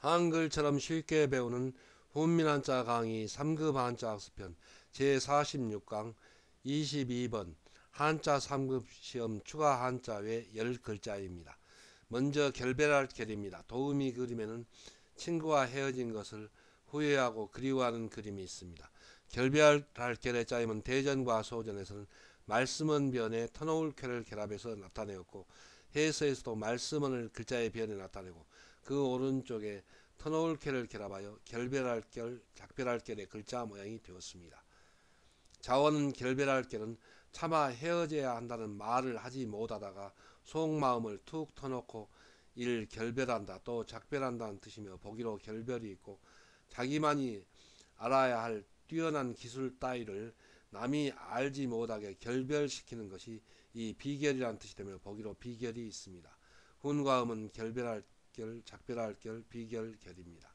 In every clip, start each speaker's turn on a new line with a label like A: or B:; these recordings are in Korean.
A: 한글처럼 쉽게 배우는 훈민한자 강의 3급 한자 학습편 제46강 22번 한자 3급 시험 추가 한자 외 10글자입니다. 먼저 결별할 결입니다. 도우미 그림에는 친구와 헤어진 것을 후회하고 그리워하는 그림이 있습니다. 결별할 결의 짜임은 대전과 소전에서는 말씀은 변에 터놓을 쾌를 결합해서 나타내었고 해서에서도 말씀은을 글자의 변에 나타내고 그 오른쪽에 터놓을 쾌를 결합하여 결별할 결, 작별할 결의 글자 모양이 되었습니다. 자원은 결별할 결은 차마 헤어져야 한다는 말을 하지 못하다가 속마음을 툭 터놓고 이를 결별한다 또 작별한다는 뜻이며 보기로 결별이 있고 자기만이 알아야 할 뛰어난 기술 따위를 남이 알지 못하게 결별시키는 것이 이 비결이라는 뜻이 되며 보기로 비결이 있습니다. 훈과 음은 결별할 결, 작별할 결, 비결 결입니다.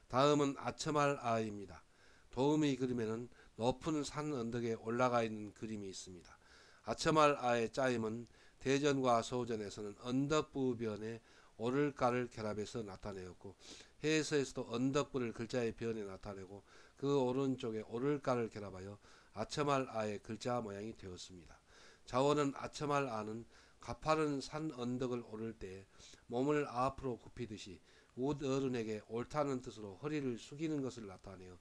A: 다음은 아첨할 아입니다. 도우미 그림에는 높은 산 언덕에 올라가 있는 그림이 있습니다. 아첨할 아의 짜임은 대전과 소전에서는 언덕부변에 오를가를 결합해서 나타내었고 해서에서도 언덕부를 글자의 변에 나타내고 그 오른쪽에 오를가를 결합하여 아첨할 아의 글자 모양이 되었습니다. 자원은 아첨할 아는 가파른 산 언덕을 오를 때 몸을 앞으로 굽히듯이 웃 어른에게 옳다는 뜻으로 허리를 숙이는 것을 나타내어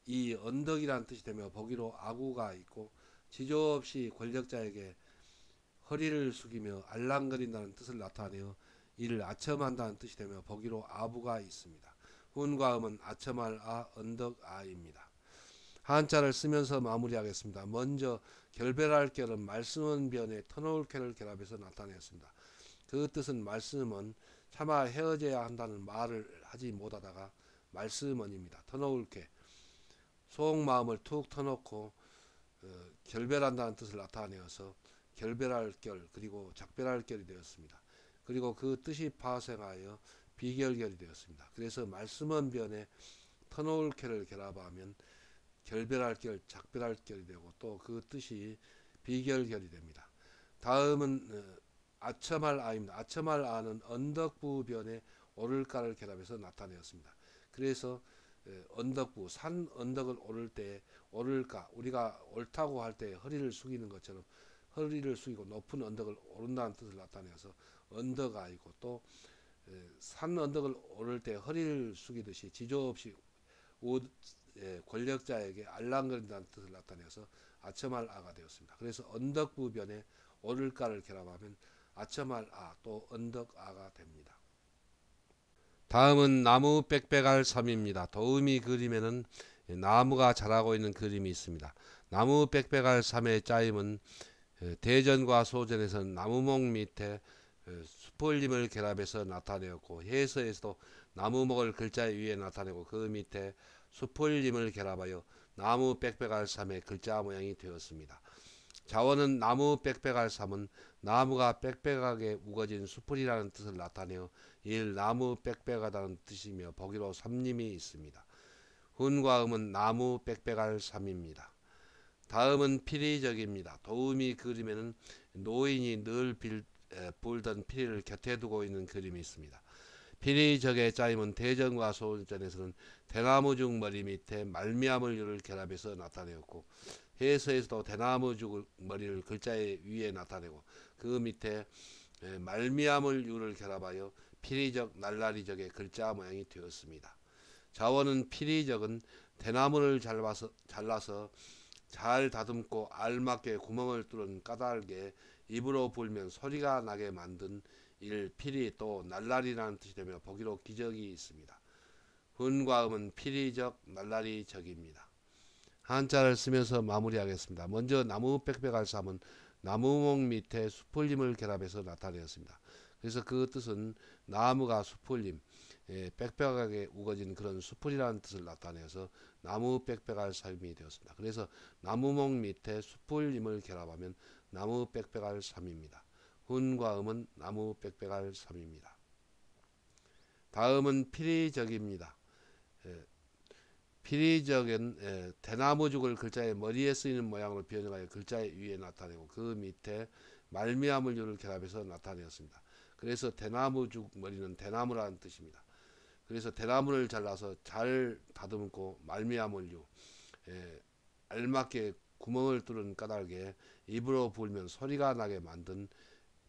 A: 이 언덕이란 뜻이 되며 보기로 아구가 있고 지조 없이 권력자에게 허리를 숙이며 알랑거린다는 뜻을 나타내어 이를 아첨한다는 뜻이 되며 보기로 아부가 있습니다. 훈과 음은 아첨할 아, 언덕 아입니다. 한자를 쓰면서 마무리하겠습니다. 먼저 결별할 결은 말씀은 변에 터놓을 쾌를 결합해서 나타냈습니다. 그 뜻은 말씀은 차마 헤어져야 한다는 말을 하지 못하다가 말씀은입니다. 터놓을 쾌 속마음을 툭 터놓고 결별한다는 뜻을 나타내어서 결별할 결 그리고 작별할 결이 되었습니다. 그리고 그 뜻이 파생하여 비결결이 되었습니다. 그래서 말씀은 변에 터놓을 쾌를 결합하면 결별할 결, 작별할 결이 되고 또 그 뜻이 비결결이 됩니다. 다음은 아첨할 아입니다. 아첨할 아는 언덕부 변에 오를가를 결합해서 나타내었습니다. 그래서 언덕부 산 언덕을 오를 때 오를가 우리가 옳다고 할 때 허리를 숙이는 것처럼 허리를 숙이고 높은 언덕을 오른다는 뜻을 나타내서 언덕아이고 또 산 언덕을 오를 때 허리를 숙이듯이 지조 없이 권력자에게 알랑거린다는 뜻을 나타내서 아첨할 아가 되었습니다. 그래서 언덕부 변에 오를가를 결합하면 아첨할 아 또 언덕아가 됩니다. 다음은 나무 빽빽할 섬입니다. 도우미 그림에는 나무가 자라고 있는 그림이 있습니다. 나무 빽빽할 섬의 짜임은 대전과 소전에서는 나무목 밑에 수폴림을 결합해서 나타내었고 해서에서도 나무목을 글자 위에 나타내고 그 밑에 수폴림을 결합하여 나무 빽빽할 섬의 글자 모양이 되었습니다. 자원은 나무 빽빽할 섬은 나무가 빽빽하게 우거진 수풀이라는 뜻을 나타내어 일 나무 빽빽하다는 뜻이며 보기로 삼림이 있습니다. 훈과 음은 나무 빽빽할 섬입니다. 다음은 피리적입니다. 도우미 그림에는 노인이 늘 불던 피리를 곁에 두고 있는 그림이 있습니다. 피리적의 짜임은 대전과 소전에서는 대나무죽 머리 밑에 말미암을 유를 결합해서 나타내었고 해서에서도 대나무죽 머리를 글자의 위에 나타내고 그 밑에 말미암을 유를 결합하여 피리적 날라리적의 글자 모양이 되었습니다. 자원은 피리적은 대나무를 잘라서 잘 다듬고 알맞게 구멍을 뚫은 까닭에 입으로 불면 소리가 나게 만든 일 피리 또 날라리라는 뜻이 되며 보기로 기적이 있습니다. 훈과 음은 피리적 날라리적입니다. 한자를 쓰면서 마무리하겠습니다. 먼저 나무 빽빽할 삶은 나무목 밑에 수풀림을 결합해서 나타내었습니다. 그래서 그 뜻은 나무가 수풀림, 빽빽하게 우거진 그런 수풀이라는 뜻을 나타내서 나무 빽빽할 삶이 되었습니다. 그래서 나무목 밑에 수풀림을 결합하면 나무 빽빽할 삶입니다. 훈과 음은 나무 빽빽할 삶입니다. 다음은 피리적입니다. 피리적은 대나무죽을 글자의 머리에 쓰이는 모양으로 변형하여 글자의 위에 나타내고 그 밑에 말미암을 유를 결합해서 나타내었습니다. 그래서 대나무죽 머리는 대나무라는 뜻입니다. 그래서 대나무를 잘라서 잘 다듬고 말미암을류, 알맞게 구멍을 뚫은 까닭에 입으로 불면 소리가 나게 만든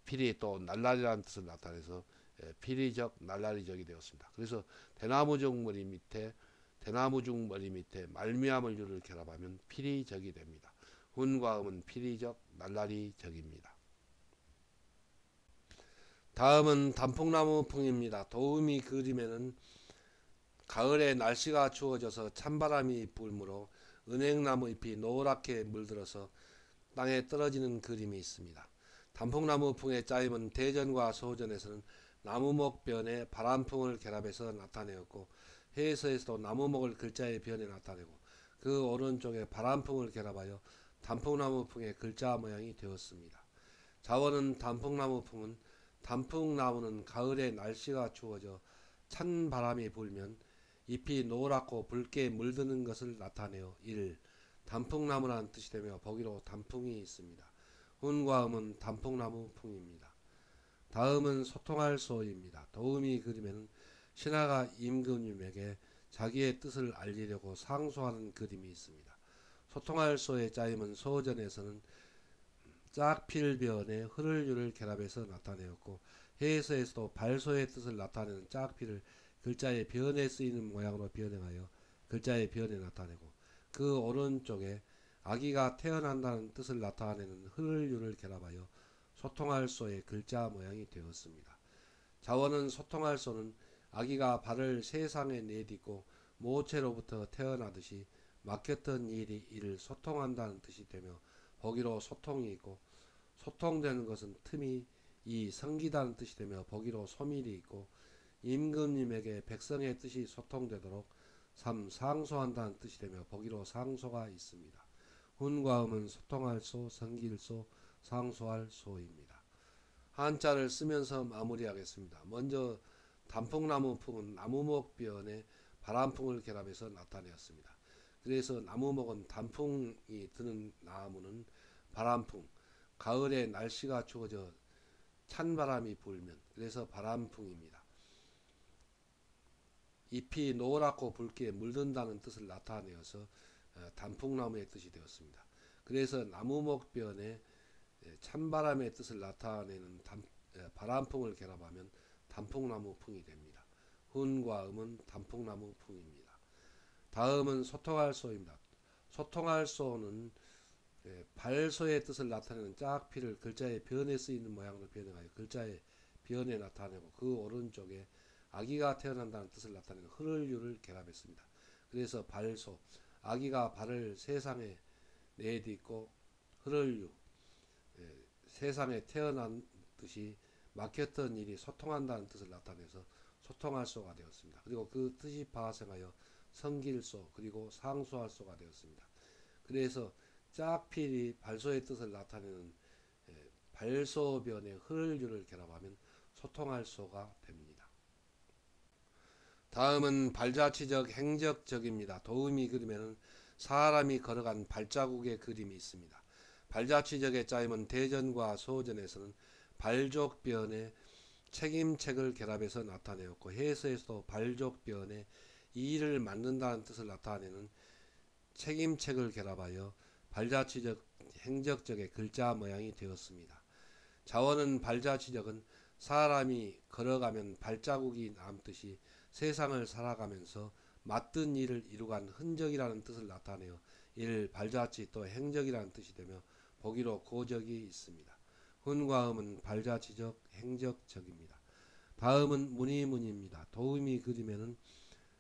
A: 피리, 또 날라리라는 뜻을 나타내서 피리적, 날라리적이 되었습니다. 그래서 대나무중 머리 밑에 말미암을류를 결합하면 피리적이 됩니다. 훈과 음은 피리적, 날라리적입니다. 다음은 단풍나무 풍입니다. 도우미 그림에는 가을에 날씨가 추워져서 찬바람이 불므로 은행나무 잎이 노랗게 물들어서 땅에 떨어지는 그림이 있습니다. 단풍나무 풍의 짜임은 대전과 소전에서는 나무목 변에 바람풍을 결합해서 나타내었고, 해에서도 나무목을 글자의 변에 나타내고, 그 오른쪽에 바람풍을 결합하여 단풍나무 풍의 글자 모양이 되었습니다. 자원은 단풍나무 풍은 단풍나무는 가을에 날씨가 추워져 찬 바람이 불면 잎이 노랗고 붉게 물드는 것을 나타내어 1. 단풍나무라는 뜻이 되며 보기로 단풍이 있습니다. 훈과 음은 단풍나무 풍입니다. 다음은 소통할 소입니다. 도우미 그림에는 신하가 임금님에게 자기의 뜻을 알리려고 상소하는 그림이 있습니다. 소통할 소의 짜임은 소전에서는 짝필변에 흐를유를 결합해서 나타내었고, 해에서도 발소의 뜻을 나타내는 짝필을 글자의 변에 쓰이는 모양으로 변형하여 글자의 변에 나타내고, 그 오른쪽에 아기가 태어난다는 뜻을 나타내는 흐를유를 결합하여 소통할 소의 글자 모양이 되었습니다. 자원은 소통할 소는 아기가 발을 세상에 내딛고 모체로부터 태어나듯이 막혔던 일을 소통한다는 뜻이 되며 보기로 소통이 있고, 소통되는 것은 틈이 성기다는 뜻이 되며 보기로 소밀이 있고, 임금님에게 백성의 뜻이 소통되도록 3. 상소한다는 뜻이 되며 보기로 상소가 있습니다. 훈과 음은 소통할 소, 성길 소, 상소할 소입니다. 한자를 쓰면서 마무리하겠습니다. 먼저 단풍나무 풍은 나무목 변에 바람풍을 결합해서 나타내었습니다. 그래서 나무목은 단풍이 드는 나무는 바람풍, 가을에 날씨가 추워져 찬바람이 불면, 그래서 바람풍입니다. 잎이 노랗고 붉게 물든다는 뜻을 나타내어서 단풍나무의 뜻이 되었습니다. 그래서 나무목변에 찬바람의 뜻을 나타내는 바람풍을 결합하면 단풍나무풍이 됩니다. 훈과 음은 단풍나무풍입니다. 다음은 소통할 소입니다. 소통할 소는 발소의 뜻을 나타내는 짝피를 글자의 변에 쓰이는 모양으로 변형하여 글자의 변에 나타내고, 그 오른쪽에 아기가 태어난다는 뜻을 나타내는 흐를유를 결합했습니다. 그래서 발소, 아기가 발을 세상에 내딛고 흐를유, 세상에 태어난 듯이 막혔던 일이 소통한다는 뜻을 나타내서 소통할 소가 되었습니다. 그리고 그 뜻이 파생하여 성길소, 그리고 상소할 소가 되었습니다. 그래서 짝필이 발소의 뜻을 나타내는 발소변의 흐를유를 결합하면 소통할 소가 됩니다. 다음은 발자취적 행적적입니다. 도우미 그림에는 사람이 걸어간 발자국의 그림이 있습니다. 발자취적의 짜임은 대전과 소전에서는 발족변에 책임책을 결합해서 나타내었고, 해서에서도 발족변에 일을 만든다는 뜻을 나타내는 책임책을 결합하여 발자취적 행적적의 글자 모양이 되었습니다. 자원은 발자취적은 사람이 걸어가면 발자국이 남듯이 세상을 살아가면서 맡은 일을 이루간 흔적이라는 뜻을 나타내어 발자취 또 행적이라는 뜻이 되며 보기로 고적이 있습니다. 훈과 음은 발자취적, 행적적입니다. 다음은 무늬문입니다. 도우미 그림에는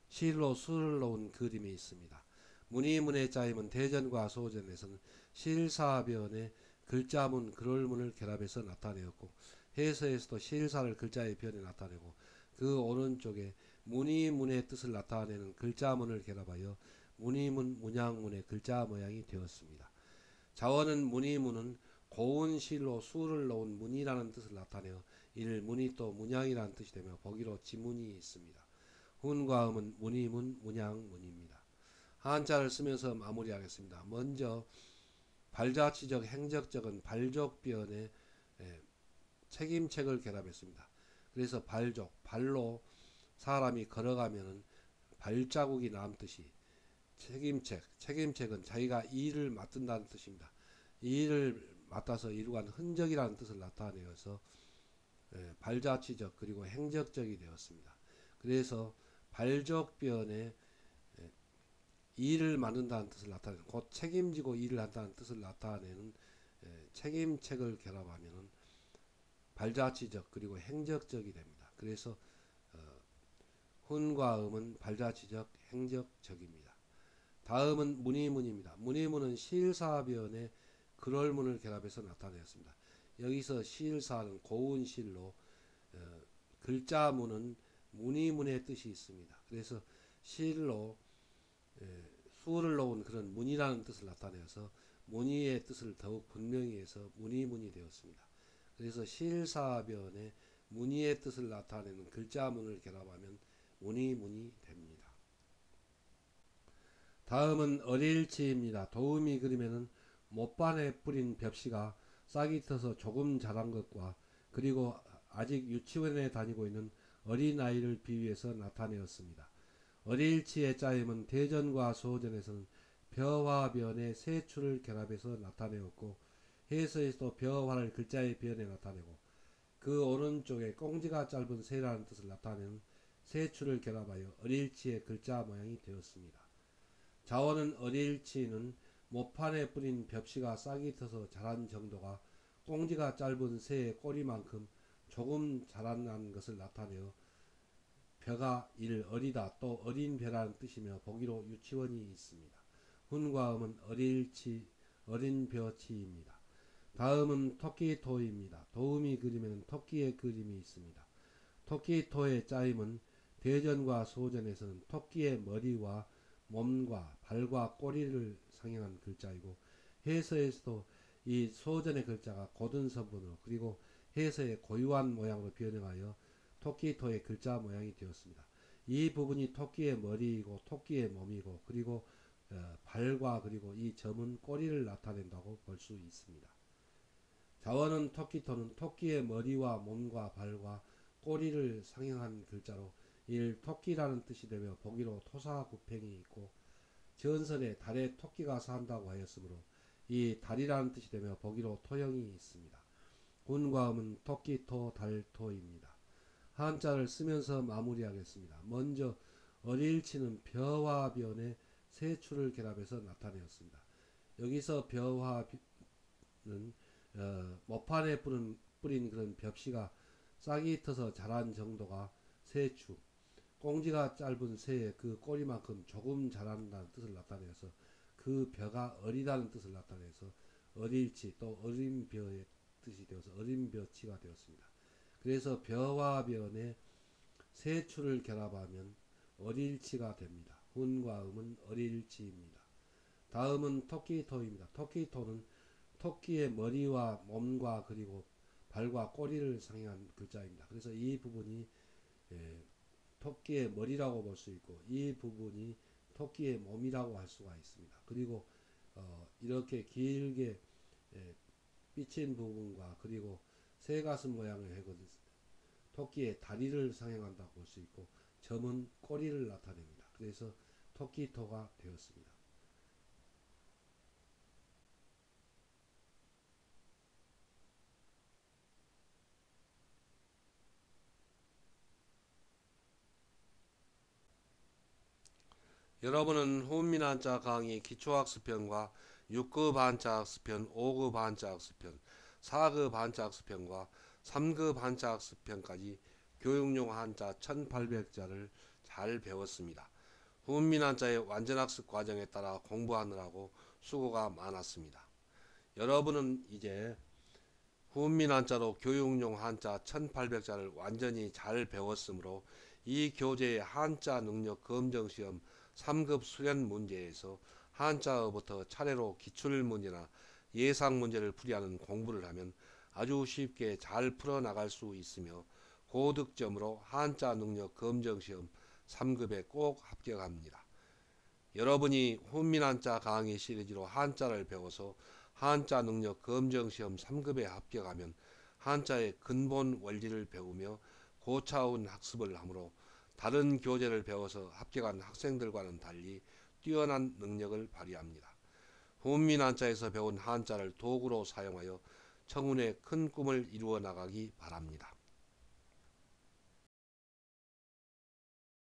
A: 실로 수를 놓은 그림이 있습니다. 무늬문의 짜임은 대전과 소전에서는 실사변에 글자문, 글을문을 결합해서 나타내었고, 해서에서도 실사를 글자의 변에 나타내고, 그 오른쪽에 무늬문의 뜻을 나타내는 글자문을 결합하여 무늬문, 문양문의 글자 모양이 되었습니다. 자원은 무늬문은 고운 실로 수를 놓은 문이라는 뜻을 나타내어 문이 또 문양이라는 뜻이 되며 보기로 지문이 있습니다. 훈과 음은 무늬문, 문양문입니다. 한자를 쓰면서 마무리하겠습니다. 먼저 발자취적, 행적적은 발족변에 책임책을 결합했습니다. 그래서 발족, 발로 사람이 걸어가면은 발자국이 남듯이 책임책은 자기가 일을 맡는다는 뜻입니다. 이 일을 맡아서 이루간 흔적이라는 뜻을 나타내어서 발자취적 그리고 행적적이 되었습니다. 그래서 발족변에 일을 맡는다는 뜻을 나타내는, 곧 책임지고 일을 한다는 뜻을 나타내는 책임책을 결합하면 발자취적 그리고 행적적이 됩니다. 그래서 훈과 음은 발자취적 행적적입니다. 다음은 문이문입니다. 문이문은 시일사변에 글월문을 결합해서 나타내었습니다. 여기서 시일사는 고운시일로 글자문은 문이문의 뜻이 있습니다. 그래서 시일로 수를 놓은 그런 문이라는 뜻을 나타내어서 문의의 뜻을 더욱 분명히 해서 문이문이 되었습니다. 그래서 시일사변에 문의의 뜻을 나타내는 글자문을 결합하면 문이문이 됩니다. 다음은 어릴치입니다. 도우미 그림에는 못반에 뿌린 벽시가 싹이 터서 조금 자란 것과 그리고 아직 유치원에 다니고 있는 어린아이를 비유해서 나타내었습니다. 어릴치의 짜임은 대전과 소전에서는 벼와 변의 세 추를 결합해서 나타내었고 해서에서도 벼화를 글자의 변에 나타내고 그 오른쪽에 꽁지가 짧은 새라는 뜻을 나타내는 세 추를 결합하여 어릴치의 글자 모양이 되었습니다. 자원은 어릴치는 모판에 뿌린 벽시가 싹이 터서 자란 정도가 꽁지가 짧은 새의 꼬리만큼 조금 자라난 것을 나타내어 벼가 어리다 또 어린 벼라는 뜻이며 보기로 유치원이 있습니다. 훈과 음은 어릴치 어린 벼치입니다. 다음은 토끼토입니다. 도우미 그림에는 토끼의 그림이 있습니다. 토끼토의 짜임은 대전과 소전에서는 토끼의 머리와 몸과 발과 꼬리를 상징한 글자이고 해서에서도 이 소전의 글자가 고든 선분으로 그리고 해서의 고유한 모양으로 변형하여 토끼토의 글자 모양이 되었습니다. 이 부분이 토끼의 머리이고 토끼의 몸이고 그리고 발과 그리고 이 점은 꼬리를 나타낸다고 볼 수 있습니다. 자원은 토끼토는 토끼의 머리와 몸과 발과 꼬리를 상징한 글자로 토끼라는 뜻이 되며 보기로 토사구팽이 있고 전설에 달에 토끼가 산다고 하였으므로 이 달이라는 뜻이 되며 보기로 토형이 있습니다. 훈과 음은 토끼토 달토입니다. 한자를 쓰면서 마무리하겠습니다. 먼저 어릴치는 벼와 변의 세 추를 결합해서 나타내었습니다. 여기서 벼화는 모판에 뿌린 그런 벽시가 싹이 터서 자란 정도가 세 추, 꽁지가 짧은 새의 그 꼬리만큼 조금 자란다는 뜻을 나타내서 그 벼가 어리다는 뜻을 나타내서 어릴치 또 어린 벼의 뜻이 되어서 어린 벼치가 되었습니다. 그래서 벼와 변의 세 추를 결합하면 어릴치가 됩니다. 훈과 음은 어릴치입니다. 다음은 토끼토입니다. 토끼토는 토끼의 머리와 몸과 그리고 발과 꼬리를 상징한 글자입니다. 그래서 이 부분이 토끼의 머리라고 볼 수 있고 이 부분이 토끼의 몸이라고 할 수가 있습니다. 그리고 이렇게 길게 삐친 부분과 그리고 새가슴 모양의 획은 토끼의 다리를 상징한다고 볼 수 있고 점은 꼬리를 나타냅니다. 그래서 토끼토가 되었습니다. 여러분은 훈민 한자 강의 기초학습편과 6급 한자학습편, 5급 한자학습편, 4급 한자학습편과 3급 한자학습편까지 교육용 한자 1800자를 잘 배웠습니다. 훈민 한자의 완전학습 과정에 따라 공부하느라고 수고가 많았습니다. 여러분은 이제 훈민 한자로 교육용 한자 1800자를 완전히 잘 배웠으므로 이 교재의 한자 능력 검정시험 3급 수련 문제에서 한자어부터 차례로 기출문제나 예상문제를 풀이하는 공부를 하면 아주 쉽게 잘 풀어나갈 수 있으며 고득점으로 한자 능력 검정시험 3급에 꼭 합격합니다. 여러분이 훈민 한자 강의 시리즈로 한자를 배워서 한자 능력 검정시험 3급에 합격하면 한자의 근본 원리를 배우며 고차원 학습을 하므로 다른 교재를 배워서 합격한 학생들과는 달리 뛰어난 능력을 발휘합니다. 훈민 한자에서 배운 한자를 도구로 사용하여 청운의 큰 꿈을 이루어 나가기 바랍니다.